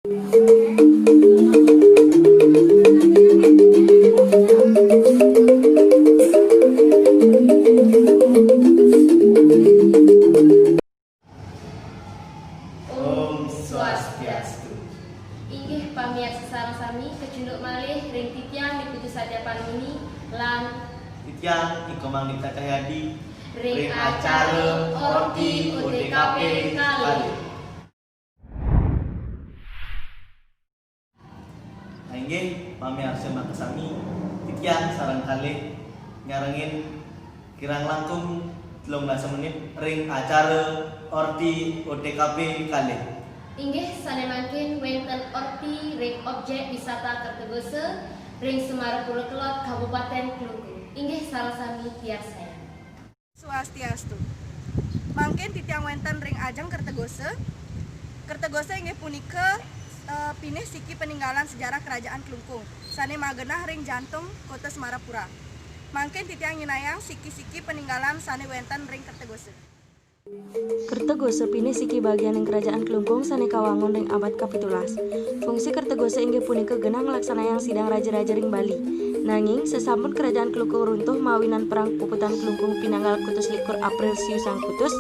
Om Swastiastu. Inggih pamiat sesarang sami kecunduk malih ring titiang diputus sadyapan muni lan Titiang Iko Manglita Cahyadi ring acara Orti UTKP kali. Inggih pami arsema kesami Titiang sareng kalih ngarengin kirang langkung 13 menit ring acara Orti UTKP kali. Inggih sanemangkin wenten orti ring objek wisata Kertogose ring Semarang Pulau Kelot Kabupaten Klungkung. Inggih sareng sami tiar saya. Swastiastu. Mangkin titiang wenten ring ajeng Kertogose. Kertogose inggih punika pinih siki peninggalan sejarah kerajaan Klungkung. Sane magenah ring jantung kota Semarapura. Mangkin titiang nyinayang siki-siki peninggalan sane wenten ring Kertogose. Kertogose pinih siki bagian ing kerajaan Klungkung sane kawangun ring abad kapitulas. Fungsi Kertogose inggih punika genah nglaksanayang sidang raja-raja ring Bali. Nanging sesampun kerajaan Klungkung runtuh mawinan perang puputan Klungkung pinanggal kutus 21 April siu sang kutus,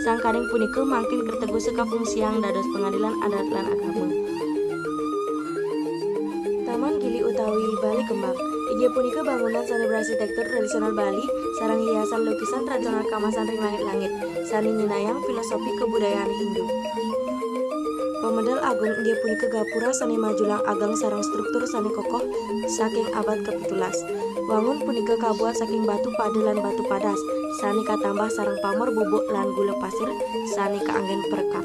sangkaning punika mangkin Kertogose kafungsiang dados pengadilan adat lan agama. Taman Gili utawi Bali Kembang inggih punika bangunan sane berarsitektur tradisional Bali sareng hiasan lukisan tradisional kamasan ring langit-langit sane nyinayang filosofi kebudayaan Hindu. Pemedal agung inggih punika gapura sane majulang ageng sareng struktur sane kokoh saking abad kapitulas. Wangun punika kabuat saking batu pade lan batu padas sane katambah sareng pamor bubuk lan gula pasir sane kaanggen perekat.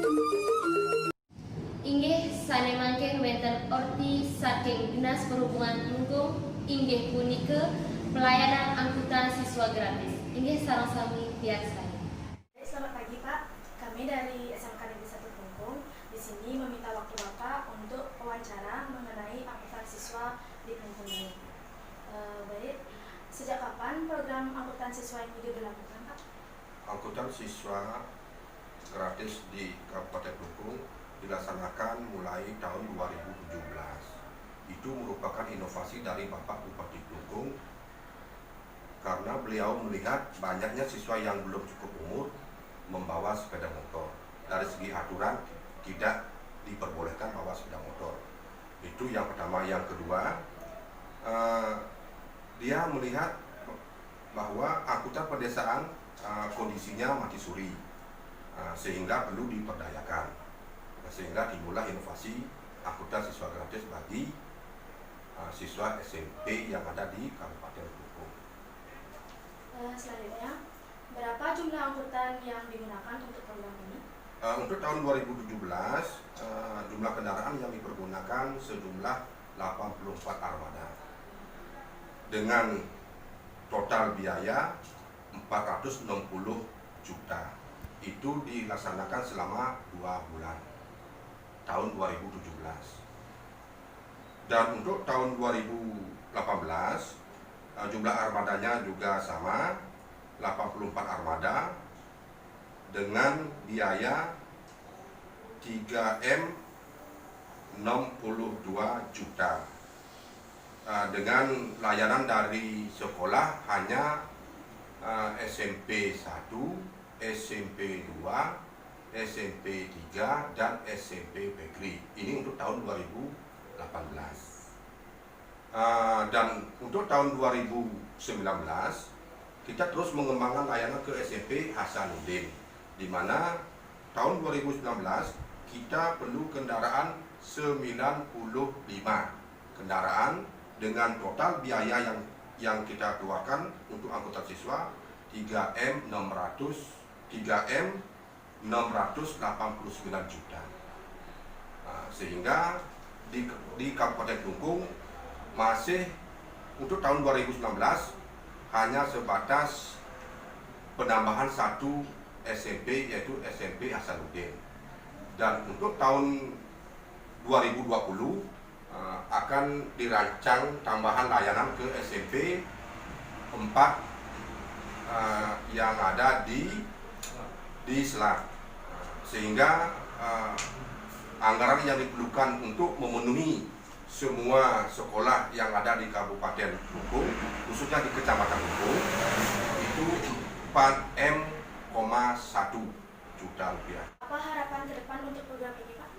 Inggih sanemangkin wenten orti saking Dinas Perhubungan Klungkung inggih punika pelayanan angkutan siswa gratis. Inggih sareng sami tiar saya. Selamat pagi Pak, kami dari SMK Negeri 1 Klungkung di sini meminta waktu Bapak untuk wawancara mengenai angkutan siswa di Klungkung ini. Baik, sejak kapan program angkutan siswa ini diberlakukan Pak? Angkutan siswa gratis di Kabupaten Klungkung dilaksanakan mulai tahun 2017. Itu merupakan inovasi dari Bapak Bupati Klungkung karena beliau melihat banyaknya siswa yang belum cukup umur membawa sepeda motor. Dari segi aturan tidak diperbolehkan bawa sepeda motor. Itu yang pertama. Yang kedua, dia melihat bahwa angkutan pedesaan kondisinya mati suri, sehingga perlu diperdayakan. Sehingga dimulai inovasi angkutan siswa gratis bagi siswa SMP yang ada di Kabupaten Klungkung. Selanjutnya, berapa jumlah angkutan yang digunakan untuk program ini? Untuk tahun 2017, jumlah kendaraan yang dipergunakan sejumlah 84 armada dengan total biaya 460 juta. Itu dilaksanakan selama 2 bulan tahun 2017. Dan untuk tahun 2018 jumlah armadanya juga sama, 84 armada dengan biaya 3M 62 juta. Dengan layanan dari sekolah hanya SMP 1, SMP 2, SMP 3, dan SMP Negeri. Ini untuk tahun 2018. Dan untuk tahun 2019 kita terus mengembangkan layanan ke SMP Hasanuddin, di mana tahun 2019 kita perlu kendaraan 95 kendaraan dengan total biaya yang kita keluarkan untuk angkutan siswa 3M 689 juta. Sehingga di Kabupaten Klungkung masih untuk tahun 2019 hanya sebatas penambahan 1 SMP, yaitu SMP Hasanuddin. Dan untuk tahun 2020 akan dirancang tambahan layanan ke SMP 4 yang ada di Selat, sehingga anggaran yang diperlukan untuk memenuhi semua sekolah yang ada di Kabupaten Klungkung, khususnya di Kecamatan Klungkung, itu 4M,1 juta rupiah. Apa harapan ke depan untuk program ini, Pak?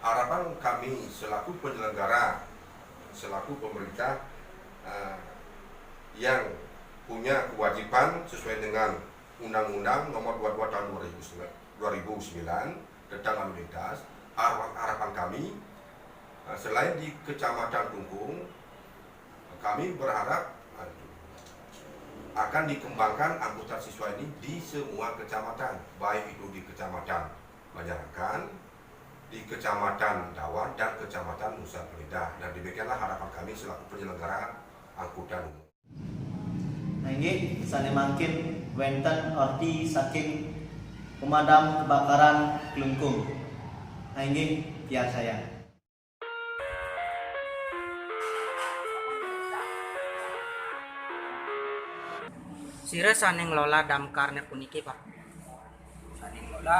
Harapan kami selaku penyelenggara, selaku pemerintah yang punya kewajiban sesuai dengan Undang-Undang Nomor 22 Tahun 2009 tentang lalu lintas, harapan kami selain di Kecamatan Klungkung, kami berharap akan dikembangkan angkutan siswa ini di semua kecamatan, baik itu di Kecamatan Banjarangkan, di Kecamatan Dawan, dan Kecamatan Nusa Penida. Dan demikianlah harapan kami selaku penyelenggara angkutan umum. Nggih, sane mangkin wenten orti saking pemadam kebakaran Klungkung. Nggih, tiang saya. Sira sane ngelola damkarnya puniki, Pak. Sane ngelola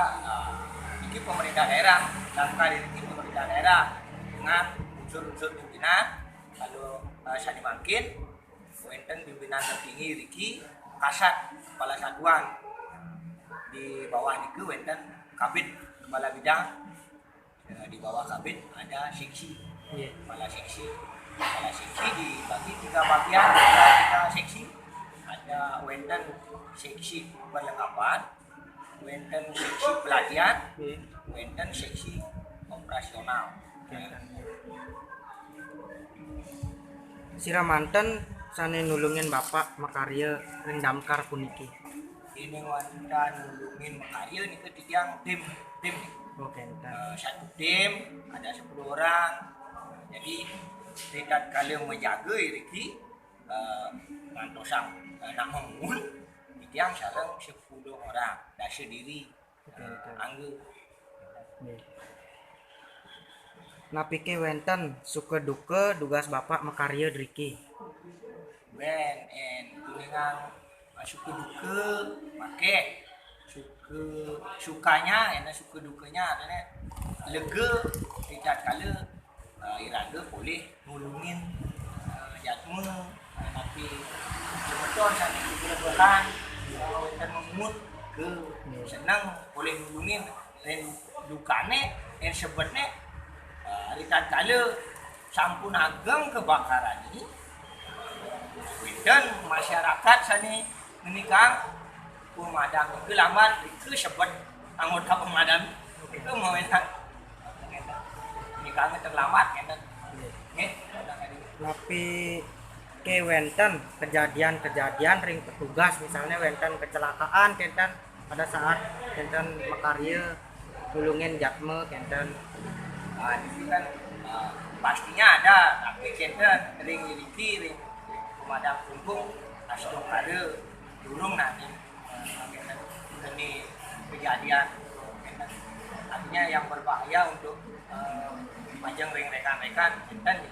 ini pemerintah daerah, damkar ini pemerintah daerah dengan unsur-unsur pimpinan. Lalu sane mangkin wenten pimpinan tertinggi Riki Kasat, kepala satuan. Di bawah niki wenten kabit kepala bidang. Di bawah kabit ada seksi, kepala seksi. Kepala seksi dibagi 3 bagian, 3 seksi. Ada wenten seksi perlengkapan, wenten seksi pelatihan, wenten seksi operasional. Sira manten sane nulungin Bapak makarya ring damkar puniki. Ini wanita nulungin makarya nih ketiang tim. Oke, Satu tim ada 10 orang. Jadi tidak kalian menjaga Riki ngantosang nak mengun yang sarang 10 orang dah sendiri anggu. Napike wenten suka duka tugas Bapak makarya driki. Ben kuningan suka duka make sukanya enak suka dukanya adanya lega tidak kala irada boleh nulungin jatmu tapi sebetul sampai kebetulan dan mengut ke senang boleh nulungin dan dukane dan sebetulnya ritat kala sampun ageng kebakaran ini dan masyarakat sani menikah pemadam itu lambat itu sebut anggota pemadam itu mau enak nikahnya terlambat kan Tapi ke wenten kejadian-kejadian ring petugas misalnya wenten kecelakaan kenten pada saat kenten makarya tulungin jatme kenten di sini kan pastinya ada tapi kenten ring pemadam Klungkung asal kada durung nanti ini kejadian artinya yang berbahaya untuk majang ring rekan-rekan kenten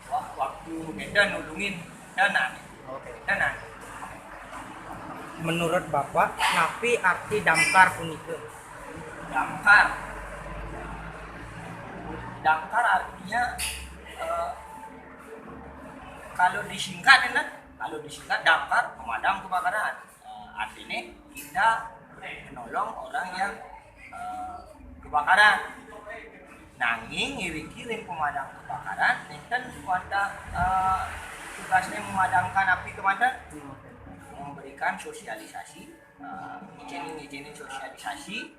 waktu kenten nulungin danan. menurut Bapak napi arti damkar punike? Damkar artinya kalau disingkat damkar pemadam kebakaran. Artinya kita menolong orang yang kebakaran. Nanging ngiring pemadam kebakaran enten pada tugasnya memadamkan api kebakaran, memberikan sosialisasi, izin sosialisasi,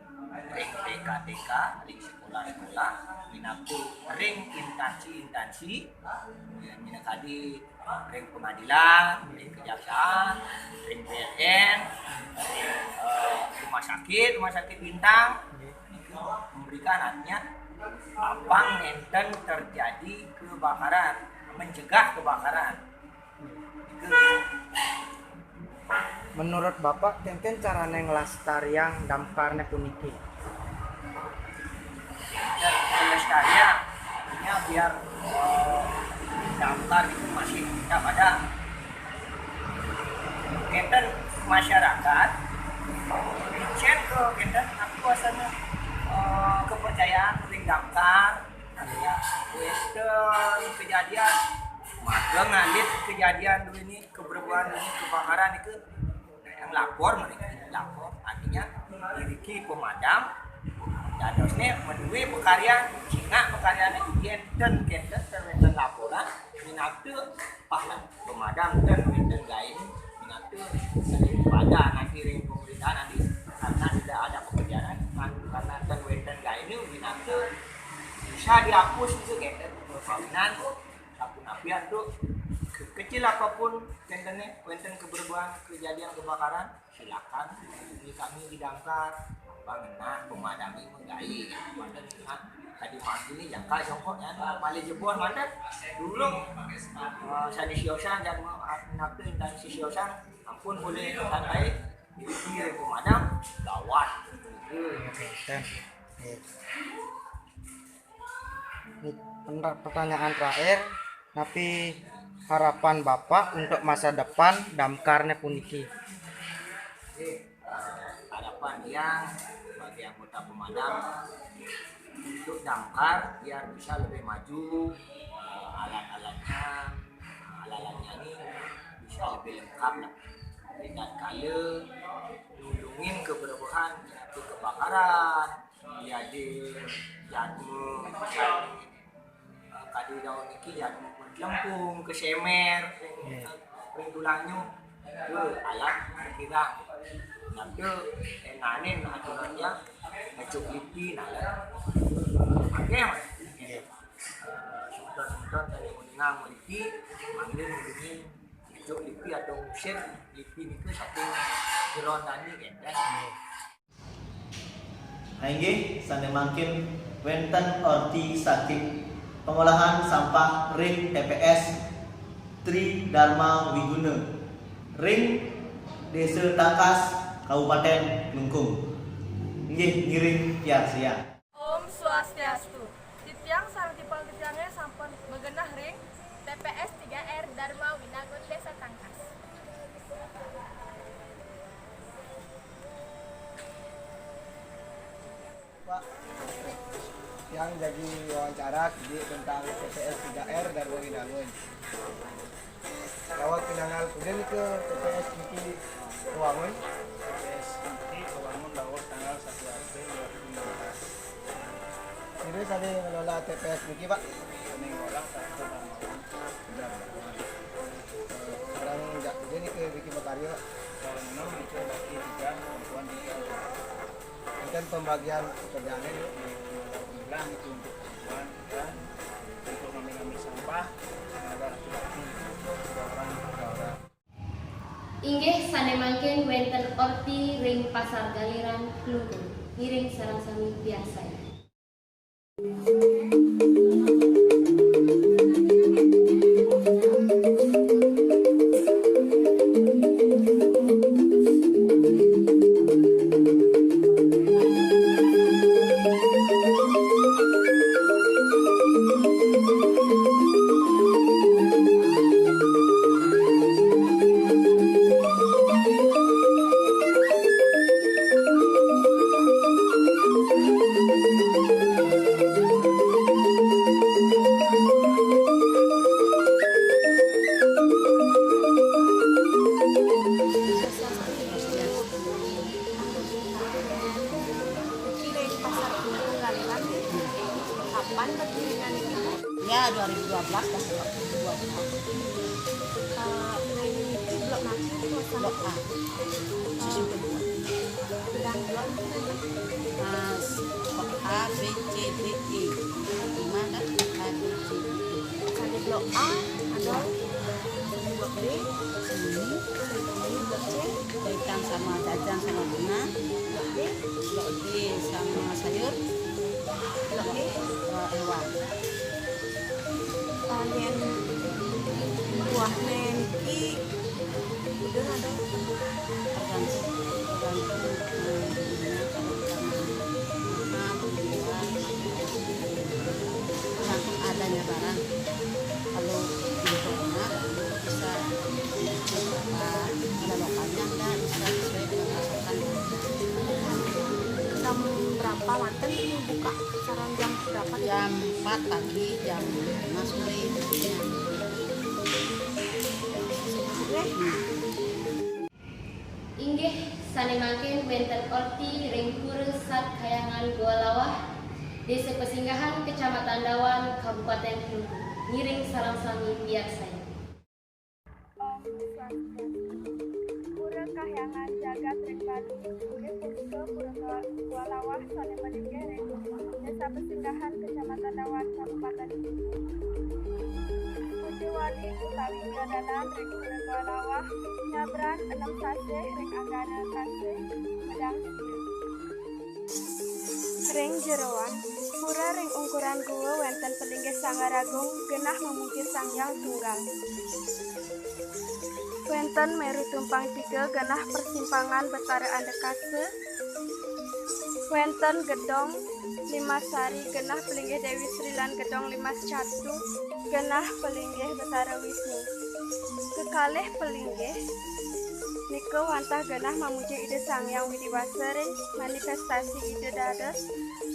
ring TK, ring sekolah-sekolah, minatu ring instansi, yang tadi ring pengadilan, ring kejaksaan, ring PLN, rumah sakit bintang, memberikan artinya apang enten terjadi kebakaran, mencegah kebakaran. Menurut Bapak kenten carane ngelastariang damkarnya puniki? Dan pelestarian artinya biar damkar itu masih tetap ada. Kenten masyarakat dicek ke kenten aku asal kepercayaan ring damkar damkar ya western kejadian maka ngalit kejadian dulu ini keberbuan ini kebakaran itu yang lapor mereka lapor artinya diriki pemadam dan dosnya menduwe pekaryan sehingga pekaryannya enten wenten laporan minatu pahlan pemadam dan wenten lain minatu pada nanti ring pemerintahan nanti karena tidak ada pekerjaan karena dan wenten lain itu minatu bisa dihapus itu kenten perkawinan sapu napian tuh kecil apapun wenten keberbuan kejadian kebakaran silakan ini kami di damkar bangna pemadami menggai mantan tadi mati ini jangka jongkoknya paling jebol mantan dulu sani siosan dan naktu dan siosan ampun boleh santai ini pemadam gawat Ini pertanyaan terakhir, tapi harapan Bapak untuk masa depan damkarnya puniki. Harapan yang bagi anggota pemadam untuk damkar biar bisa lebih maju, alat-alatnya ini bisa lebih lengkap lah. Dengan kala nulungin keberbuhan yaitu kebakaran, jadi jatuh kadi daun iki jatuh lempung ke semer tulangnya alat kira nanti enanin aturannya ngecuk lipi nala pakai mas sultan dari menang lipi manggil ngundungin ngecuk lipi atau musik lipi itu satu jeron tadi kan Hainggi sane makin wenten orti saking pengolahan sampah ring TPS Tri Dharma Wiguna ring Desa Tangkas Kabupaten Klungkung. Nggih ngiring tiar sia. Om Swastiastu. Titiang sareng tipal titiangnya sampun begenah ring TPS 3R Dharma Winagun Desa Tangkas. Pak, yang jadi wawancara tentang TPS 3R Dharma Winagun. Lawat pinangal kemudian ke TPS Niki Kewangun. TPS Niki Kewangun lawat tanggal 1 April 2015. Ini saya mengelola TPS Niki Pak. Ini mengelola satu Dharma. Sekarang jadi ke Biki Makarya. Kalau menang itu laki 3, perempuan 3. Dan pembagian pekerjaannya alhamdulillah itu untuk perempuan dan untuk mengambil sampah ada laki-laki 2 orang. Inggih sanemangkeun wenten orti ring pasar Galiran Klungkung. Ngiring sareng sami biasa. Ya 2012 dah. Blok A. Susun kedua. Blok A, B, C, D, E. Gimana? A, B, C, D, E. Ada blok A, ada blok B, Sini, blok C, kaitan sama jajan sama bunga. blok D, Blok D sama sayur. blok E, Hewan. nen buah nen ki udah ada Tergantung adanya barang. Kalau impornya bisa ada lokalnya, ada bisa sesuai dengan pasokan. jam berapa Bapak mantan buka kisaran jam berapa? Jam 4 pagi, jam 5 sore. Inggih sanemangken wenten orti ring pura sat kayangan Goa Lawah, Desa Pesinggahan, Kecamatan Dawan, Kabupaten Kelungkung. Ngiring salam sami biar saya. Om Swastiastu. Pura kahyangan jagat ring Bali, inggih punika pura Goa Lawah sanemangken ring Desa Pesinggahan, Kecamatan Dawan, Kabupaten Kelungkung. Puji wali utawi bidadanan ring pura Goa Lawah, nyabran 6 sasih ring anggana kasih medang sieu. Ring jeroan, pura ring ungkuran gua wenten pelinggih Sangaragung genah memungkir Sangyang Tunggal. Wenten Meru Tumpang 3 genah persimpangan Betara Andekase. Wenten Gedong Limas Sari genah pelinggih Dewi Sri lan Gedong Limas Catu genah pelinggih Betara Wisnu. Kekalih pelinggih nika wantah genah mamuji ide Sangyang Widiwasa ring manifestasi ide dados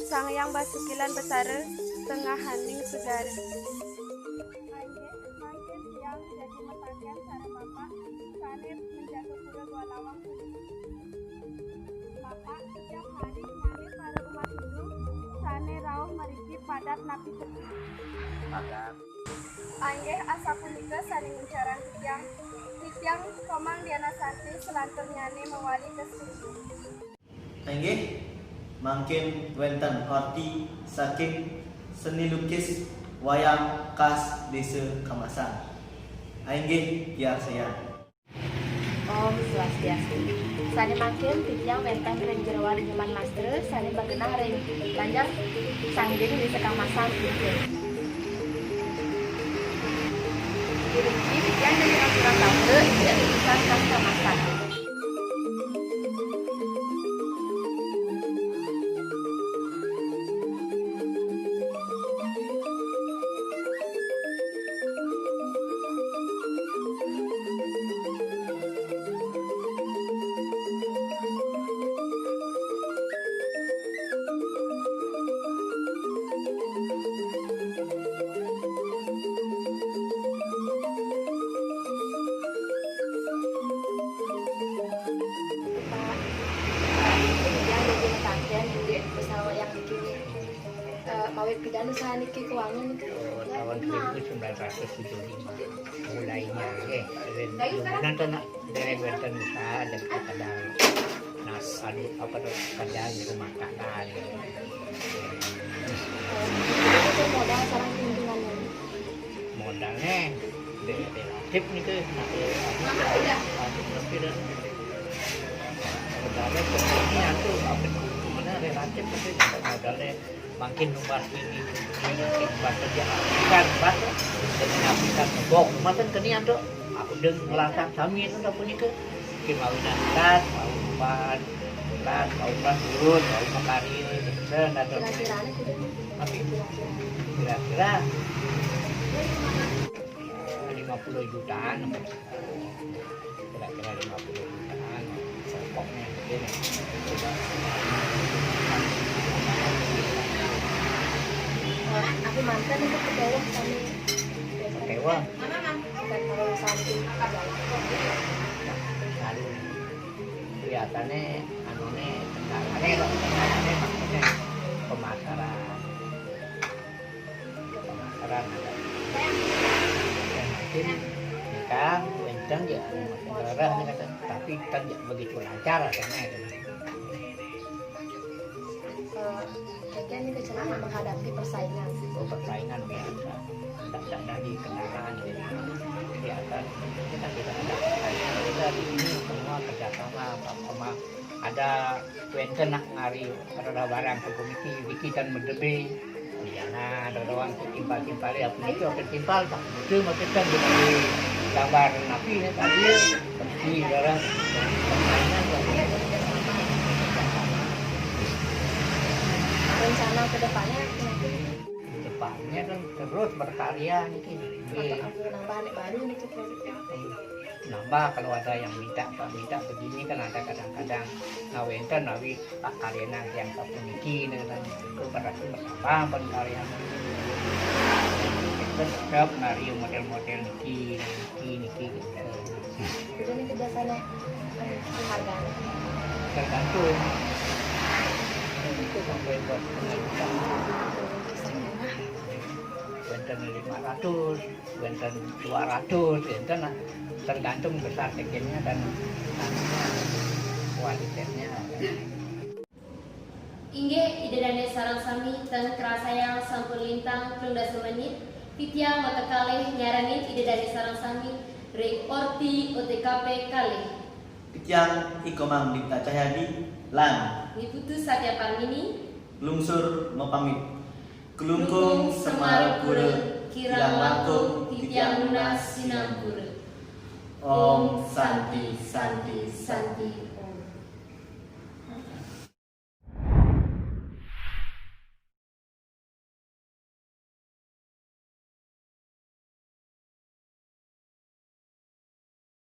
Sangyang Basukilan Betara tengahaning segara. Mangkin tiang jadi metaken sareng Bapak sane menjaga pura Goa Lawah. Bapak tiap hari nyari para umat Hindu sane rawuh meriki padat napi sepi. Anggih asa punika saling mencaran tiang Komang Diana Santi selantur nyane mewali kesusu. Inggih mangkin wenten orti saking seni lukis wayang khas Desa Kamasan. Inggih biar saya. Om Swastiastu. Sane mangkin titiang wenten ring jeroan Nyoman Master sane bagenah ring Lanjang Sanggeng Desa Kamasan Inggih. Diriki titiang dari aturan tangga tidak urusan khas Kamasan. Mawit pidan usaha niki keuangan niki Tahun 1975 mulainya nanti dari wenten usaha dan kepada nasad apa tuh kadang rumah tangga itu modal sarang lingkungannya. modalnya relatif nih tuh nanti modalnya sebenarnya tuh apa mana relatif itu modalnya makin nomor ini bahasa dia kan bahasa dengan apikan bok macam kenian tuh aku deng ngelasak kami itu udah punya ke mau nakas mau umpan turun mau makarir dan atau tapi kira-kira 50 jutaan kira-kira 50 jutaan pokoknya ini Aku mantan itu kecewa kami. Kecewa? Dan kalau samping lalu kelihatannya kendalanya maksudnya pemasaran dan mungkin nikah wencang ya darah tapi kan begitu lancar karena itu ini kecelakaan menghadapi persaingan. Persaingan biasa tidak dari kendaraan kelihatan kita tidak ada persaingan kita di sini semua kerjasama sama ada wenten nak ngari ada barang komiti bikitan berdebe Diana ada orang timpal ya itu akan timpal tak itu macam kan di gambar napi tadi seperti orang persaingan rencana kedepannya kan terus berkarya nih atau nambah baru nih ke produknya nambah kalau ada yang minta begini kan ada kadang-kadang wenten nawi pak kalian yang sapuniki dengan itu berarti bertambah pencarian kita tetap nari model-model niki gitu. Jadi ini biasanya harga Tergantung itu sampai buat pengajuan wenten 500, wenten 200, wenten tergantung besar tekennya dan kualitasnya. Inge idedane sarang sami tan kerasaya sampun lintang 13 menit. Titiang mata kalih nyarangin idedane sarang sami ring orti OTKP kalih. Pitiang ikomang Dipta Cahyadi lan Niputu Satya Parmini lungsur mepamit kelungkung semarepure kirang langkung titiang lunas sinangpure. Om Santi Santi Santi.